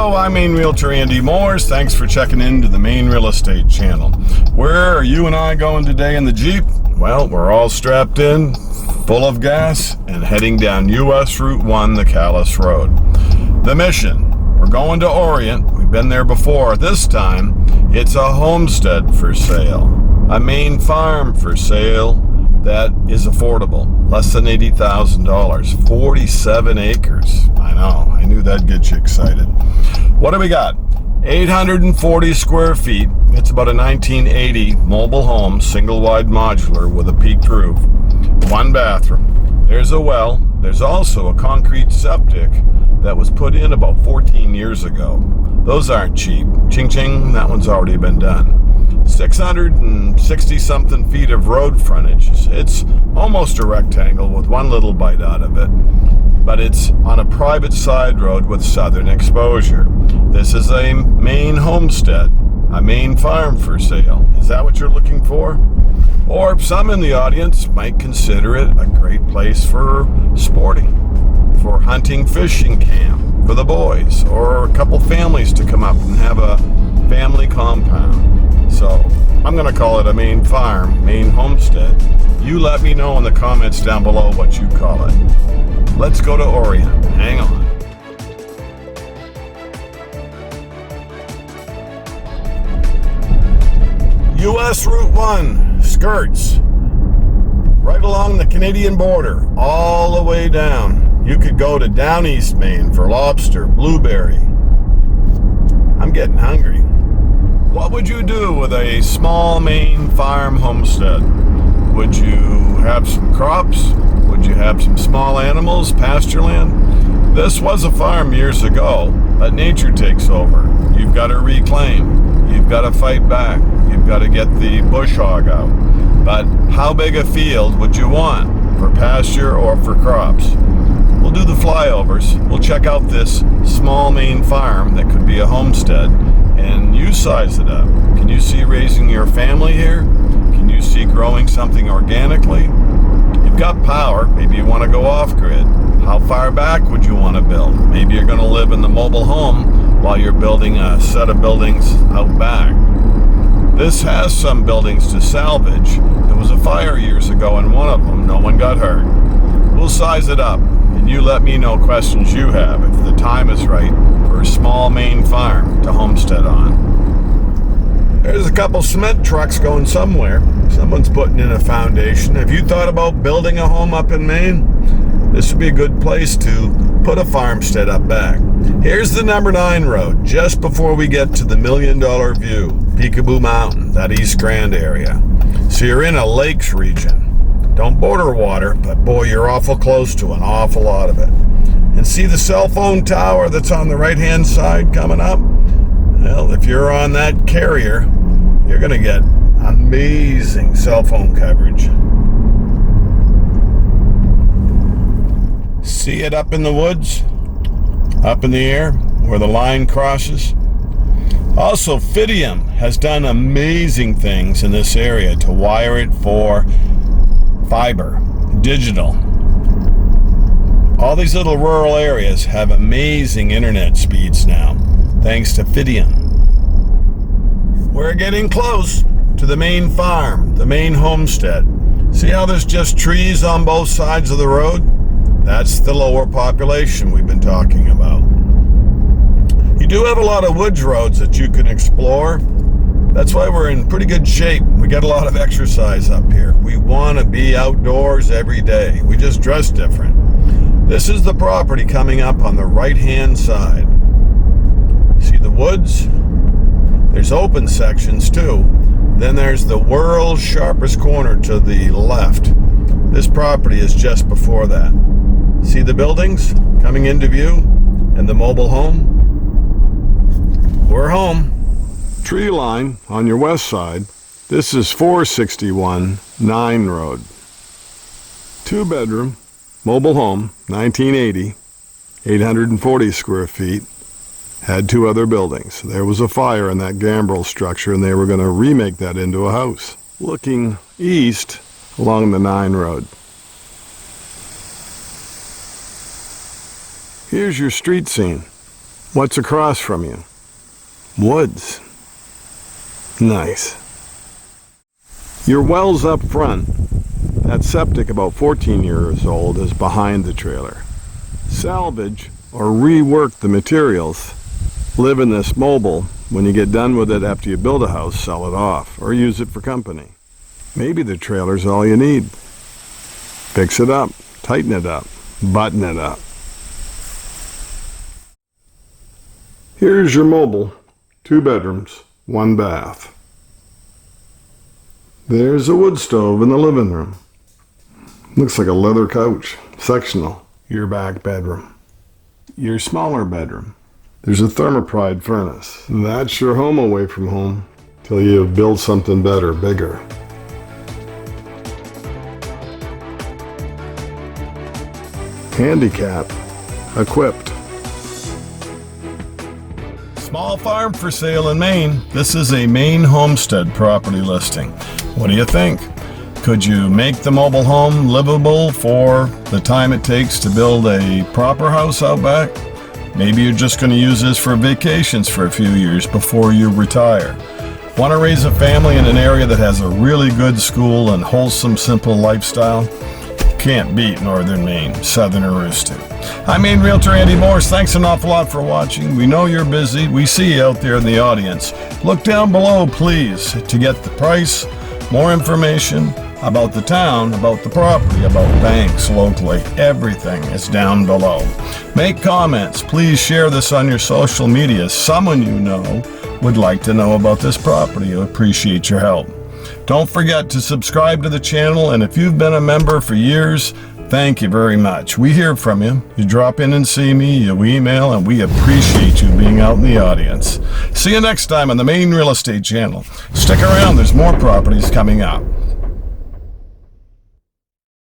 Hello, I'm Maine Realtor Andy Moores. Thanks for checking into the Maine Real Estate channel. Where are you and I going today in the Jeep? Well, we're all strapped in, full of gas, and heading down US Route 1, the Calais Road. The mission, we're going to Orient. We've been there before. This time, it's a homestead for sale. A Maine farm for sale that is affordable. Less than $80,000. 47 acres. I know, I knew that'd get you excited. What do we got? 840 square feet. It's about a 1980 mobile home, single wide modular with a peaked roof. 1 bathroom. There's a well. There's also a concrete septic that was put in about 14 years ago. Those aren't cheap. Ching ching, that one's already been done. 660 something feet of road frontage. It's almost a rectangle with one little bite out of it, but it's on a private side road with southern exposure. This is a Maine homestead, a Maine farm for sale. Is that what you're looking for? Or some in the audience might consider it a great place for sporting, for hunting, fishing camp for the boys, or a couple families to come up and have a family compound. So I'm going to call it a Maine farm, Maine homestead. You let me know in the comments down below what you call it. Let's go to Orient. Hang on. US Route 1 skirts right along the Canadian border, all the way down. You could go to down East Maine for lobster, blueberry. I'm getting hungry. What would you do with a small Maine farm homestead? Would you have some crops? Would you have some small animals, pasture land? This was a farm years ago, but nature takes over. You've got to reclaim. You've got to fight back. You've got to get the bush hog out. But how big a field would you want for pasture or for crops? We'll do the flyovers. We'll check out this small Maine farm that could be a homestead, and you size it up. Can you see raising your family here? Can you see growing something organically? You've got power. Maybe you want to go off-grid. How far back would you want to build? Maybe you're going to live in the mobile home while you're building a set of buildings out back. This has some buildings to salvage. There was a fire years ago in one of them. No one got hurt. We'll size it up, and you let me know questions you have if the time is right for a small Maine farm to homestead on. There's a couple cement trucks going somewhere. Someone's putting in a foundation. Have you thought about building a home up in Maine? This would be a good place to put a farmstead up back. Here's the number 9 road, just before we get to the $1 Million View, Peekaboo Mountain, that East Grand area. So you're in a lakes region. Don't border water, but boy, you're awful close to an awful lot of it. And see the cell phone tower that's on the right-hand side coming up? Well, if you're on that carrier, you're going to get amazing cell phone coverage. See it up in the woods, up in the air, where the line crosses? Also, Fidium has done amazing things in this area to wire it for fiber, digital. All these little rural areas have amazing internet speeds now, thanks to Fidium. We're getting close to the Maine farm, the Maine homestead. See how there's just trees on both sides of the road? That's the lower population we've been talking about. You do have a lot of woods roads that you can explore. That's why we're in pretty good shape. We got a lot of exercise up here. We want to be outdoors every day. We just dress different. This is the property coming up on the right-hand side. See the woods? There's open sections too. Then there's the world's sharpest corner to the left. This property is just before that. See the buildings coming into view and the mobile home? We're home. Tree line on your west side. This is 461 9 Road. 2-bedroom, mobile home, 1980, 840 square feet. Had 2 other buildings. There was a fire in that gambrel structure, and they were going to remake that into a house. Looking east along the 9 Road. Here's your street scene. What's across from you? Woods. Nice. Your well's up front. That septic, about 14 years old, is behind the trailer. Salvage or rework the materials. Live in this mobile. When you get done with it after you build a house, sell it off or use it for company. Maybe the trailer's all you need. Fix it up, tighten it up, button it up. Here's your mobile. 2 bedrooms, 1 bath. There's a wood stove in the living room. Looks like a leather couch, sectional. Your back bedroom. Your smaller bedroom. There's a thermoplastic furnace. That's your home away from home till you build something better, bigger. Handicap equipped. Small farm for sale in Maine. This is a Maine homestead property listing. What do you think? Could you make the mobile home livable for the time it takes to build a proper house out back? Maybe you're just going to use this for vacations for a few years before you retire. Want to raise a family in an area that has a really good school and wholesome, simple lifestyle? Can't beat northern Maine, southern Aroostook. I'm Maine Realtor Andy Moores. Thanks an awful lot for watching. We know you're busy. We see you out there in the audience. Look down below, please, to get the price, more information about the town, about the property, about banks locally. Everything is down below. Make comments. Please share this on your social media. Someone you know would like to know about this property. I appreciate your help. Don't forget to subscribe to the channel, and if you've been a member for years, thank you very much. We hear from you. You drop in and see me, you email, and we appreciate you being out in the audience. See you next time on the Maine Real Estate Channel. Stick around, there's more properties coming up.